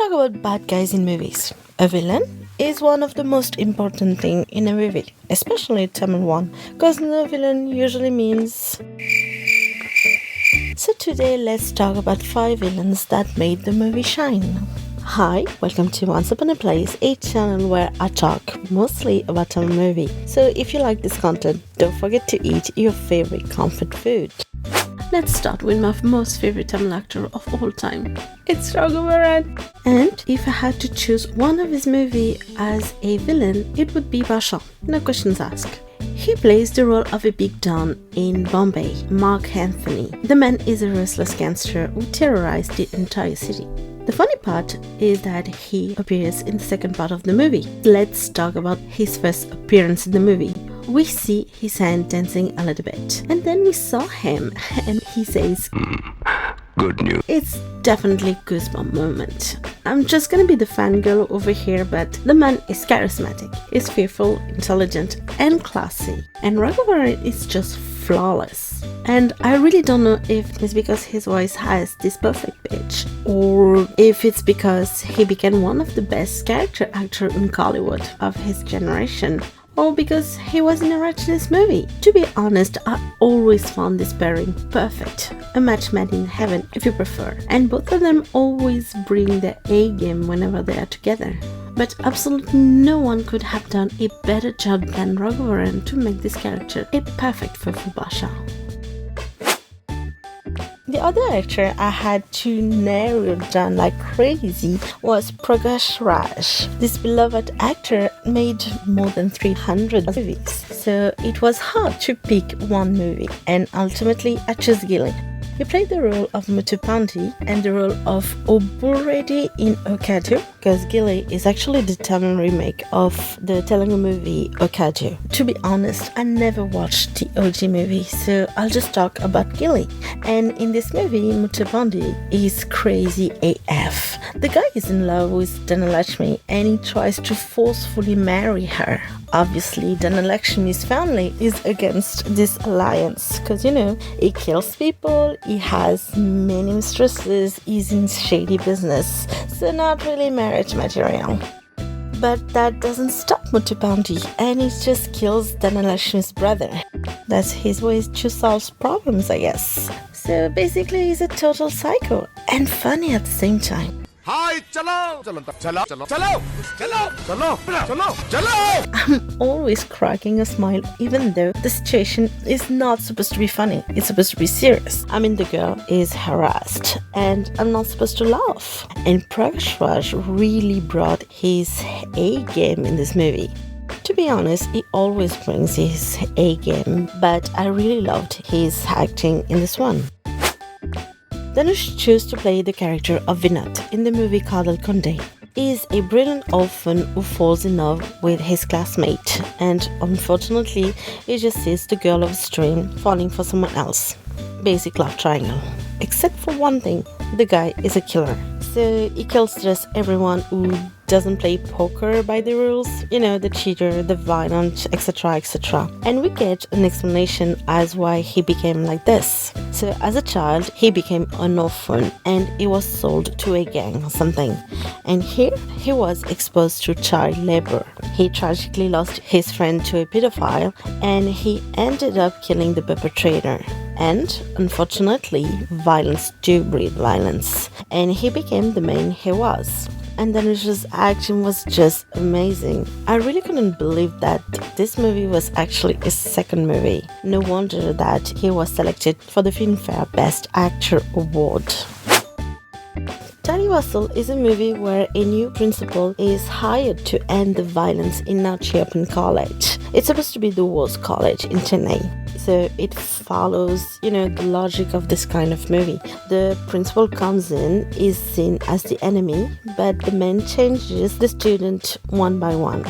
talk about bad guys in movies. A villain is one of the most important thing in a movie, especially a Tamil one, because no villain usually means. So today let's talk about 5 villains that made the movie shine. Hi, welcome to Once Upon a Place, a channel where I talk mostly about Tamil movie. So if you like this content, don't forget to eat your favorite comfort food. Let's start with my most favorite Tamil actor of all time. It's Raghuvaran. And if I had to choose one of his movie as a villain, it would be Baasha. No questions asked. He plays the role of a big don in Bombay, Marc Anthony. The man is a restless gangster who terrorized the entire city. The funny part is that he appears in the second part of the movie. Let's talk about his first appearance in the movie. We see his hand dancing a little bit, and then we saw him and he says, "Good news." It's definitely a goosebump moment. I'm just gonna be the fangirl over here, but the man is charismatic, is fearful, intelligent, and classy. And Raghuvaran is just flawless. And I really don't know if it's because his voice has this perfect pitch, or if it's because he became one of the best character actors in Hollywood of his generation, or because he was in a Rajni's movie. To be honest, I always found this pairing perfect. A match made in heaven, if you prefer. And both of them always bring their A game whenever they are together. But absolutely no one could have done a better job than Raghuvaran to make this character a perfect fit for Baasha. The other actor I had to narrow down like crazy was Prakash Raj. This beloved actor made more than 300 movies, so it was hard to pick one movie, and ultimately I chose Ghilli. He played the role of Muthupandhi and the role of Oburedi in Okkadu, because Ghilli is actually the Tamil remake of the Telugu movie Okkadu. To be honest, I never watched the OG movie, so I'll just talk about Ghilli. And in this movie, Muthupandhi is crazy AF. The guy is in love with Dhanulakshmi and he tries to forcefully marry her. Obviously, Dhanulakshmi's family is against this alliance because, he kills people, he has many mistresses, he's in shady business, so not really marriage material. But that doesn't stop Muthupandhi, and he just kills Dhanulakshmi's brother. That's his way to solve problems, I guess. So basically, he's a total psycho and funny at the same time. Hi, chalo, chalo, chalo, chalo, chalo, chalo, chalo, chalo. I'm always cracking a smile, even though the situation is not supposed to be funny. It's supposed to be serious. I mean, the girl is harassed, and I'm not supposed to laugh. And Prakash Raj really brought his A game in this movie. To be honest, he always brings his A game, but I really loved his acting in this one. Danush chose to play the character of Vinoth in the movie Kaadhal Kondein. He is a brilliant orphan who falls in love with his classmate, and unfortunately, he just sees the girl of his dream falling for someone else. Basic love triangle. Except for one thing, the guy is a killer. So he kills just everyone who doesn't play poker by the rules, the cheater, the violent, etc, etc. And we get an explanation as why he became like this. So as a child, he became an orphan and he was sold to a gang or something. And here, he was exposed to child labor. He tragically lost his friend to a pedophile and he ended up killing the perpetrator. And unfortunately, violence do breed violence. And he became the man he was. And Danush's acting was just amazing. I really couldn't believe that this movie was actually his second movie. No wonder that he was selected for the Filmfare Best Actor Award. Thalaivasal is a movie where a new principal is hired to end the violence in Nachiapan College. It's supposed to be the worst college in Chennai. So it follows, the logic of this kind of movie. The principal comes in, is seen as the enemy, but the man changes the student one by one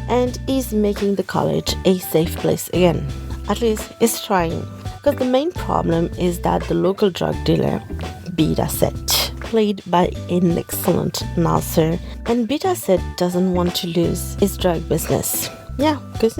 and is making the college a safe place again. At least he's trying. Because the main problem is that the local drug dealer, Beeda Settu, played by an excellent Nasser, and Beeda Settu doesn't want to lose his drug business. Yeah, because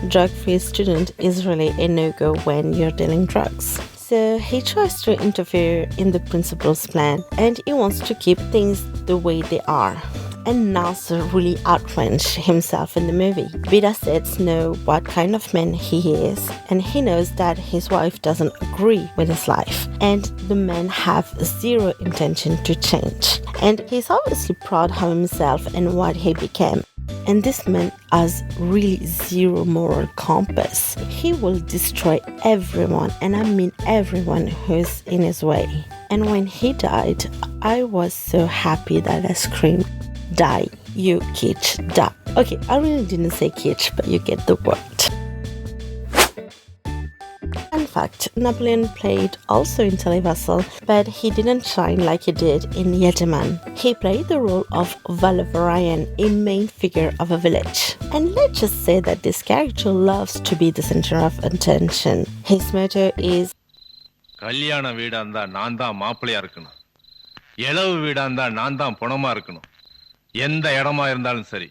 drug-free student is really a no-go when you're dealing drugs. So he tries to interfere in the principal's plan and he wants to keep things the way they are. And Nasser really outranks himself in the movie. Beeda Settu knows what kind of man he is and he knows that his wife doesn't agree with his life and the men have zero intention to change. And he's obviously proud of himself and what he became. And this man has really zero moral compass. He will destroy everyone, and I mean everyone who's in his way. And when he died, I was so happy that I screamed, "Die, you kitsch, die." Okay, I really didn't say kitsch, but you get the word. In fact, Napoleon played also in Thalaivasal, but he didn't shine like he did in Yejaman. He played the role of Vallavarayan, a main figure of a village. And let's just say that this character loves to be the center of attention. His motto is கல்யாண வீடா இருந்தா நான் தான் மாப்பிள்ளையா இருக்கணும். இளவு வீடா இருந்தா நான் தான் பணமா இருக்கணும். எந்த இடமா இருந்தாலும் சரி.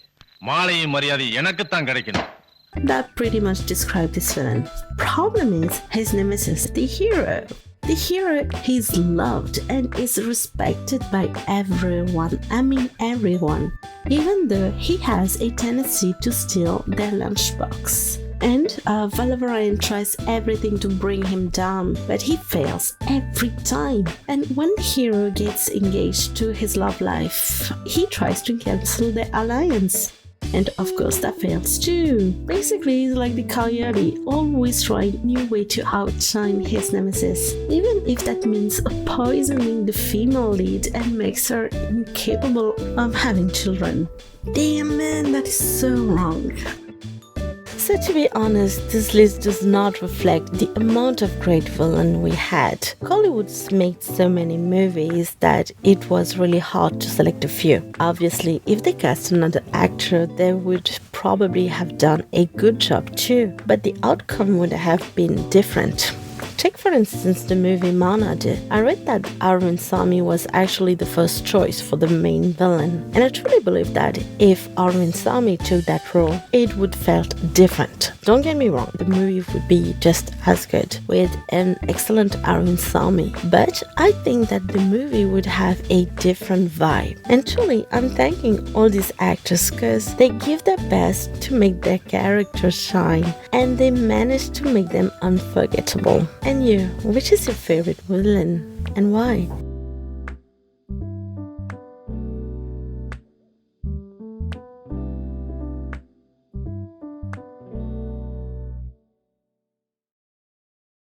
மாலையும் மரியாதை எனக்கு தான் கிடைக்கணும். That pretty much describes this villain. Problem is his nemesis, the hero. The hero is loved and is respected by everyone. I mean everyone. Even though he has a tendency to steal their lunchbox. And Vallavarayan tries everything to bring him down, but he fails every time. And when the hero gets engaged to his love life, he tries to cancel their alliance. And of course that fails too. Basically he's like the coyote, always trying new way to outshine his nemesis. Even if that means poisoning the female lead and makes her incapable of having children. Damn man, that is so wrong. So to be honest, this list does not reflect the amount of great villain we had. Hollywood's made so many movies that it was really hard to select a few. Obviously, if they cast another actor, they would probably have done a good job too, but the outcome would have been different. Take for instance the movie Meena did. I read that Arvind Sami was actually the first choice for the main villain. And I truly believe that if Arvind Sami took that role, it would felt different. Don't get me wrong, the movie would be just as good with an excellent Arvind Sami. But I think that the movie would have a different vibe. And truly, I'm thanking all these actors because they give their best to make their characters shine. And they manage to make them unforgettable. And you, which is your favorite villain and why?